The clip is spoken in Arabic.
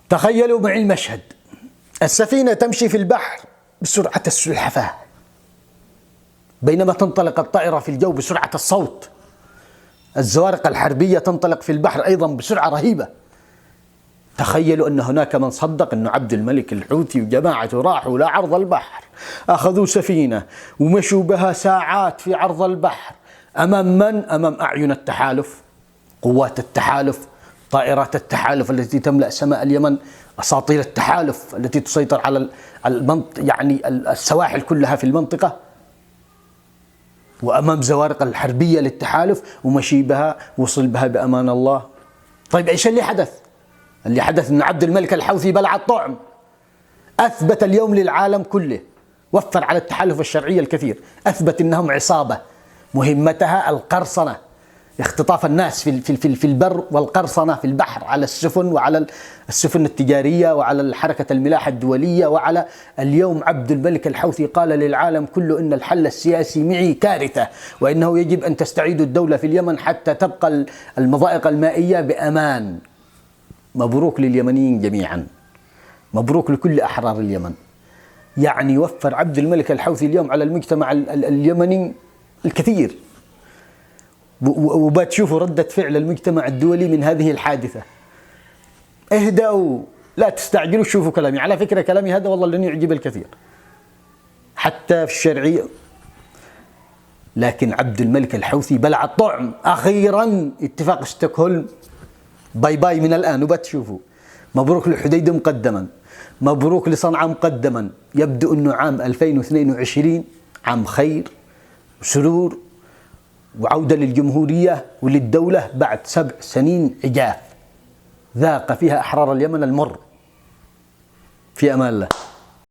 تخيلوا معي المشهد: السفينة تمشي في البحر بسرعة السلحفاة، بينما تنطلق الطائرة في الجو بسرعة الصوت. الزوارق الحربية تنطلق في البحر أيضا بسرعة رهيبة. تخيلوا أن هناك من صدق أن عبد الملك الحوثي وجماعته راحوا لعرض البحر، أخذوا سفينة ومشوا بها ساعات في عرض البحر. أمام من؟ أمام أعين التحالف، قوات التحالف، طائرات التحالف التي تملأ سماء اليمن، أساطيل التحالف التي تسيطر على يعني السواحل كلها في المنطقة، وأمام زوارق الحربية للتحالف، ومشي بها، وصل بها بأمان الله. طيب إيش اللي حدث؟ اللي حدث أن عبد الملك الحوثي بلع الطعم، أثبت اليوم للعالم كله، وفر على التحالف الشرعي الكثير، أثبت أنهم عصابة مهمتها القرصنة، اختطاف الناس في البر، والقرصنة في البحر على السفن، وعلى السفن التجارية، وعلى حركة الملاحة الدولية، وعلى اليوم عبد الملك الحوثي قال للعالم كله إن الحل السياسي معي كارثة، وإنه يجب أن تستعيد الدولة في اليمن حتى تبقى المضائق المائية بأمان. مبروك لليمنيين جميعا، مبروك لكل أحرار اليمن. يعني يوفر عبد الملك الحوثي اليوم على المجتمع اليمني الكثير، وبتشوفوا ردة فعل المجتمع الدولي من هذه الحادثة. اهدأوا، لا تستعجلوا، شوفوا كلامي. على فكرة كلامي هذا والله لن يعجب الكثير حتى في الشرعية، لكن عبد الملك الحوثي بلع الطعم. أخيرا اتفاق ستوكهولم، باي باي من الآن وبتشوفوا. مبروك للحديدة مقدما، مبروك لصنعاء مقدما. يبدو أنه عام 2022 عام خير وسرور وعودة للجمهورية وللدولة بعد 7 سنين عجاف ذاق فيها أحرار اليمن المر. في أمان الله.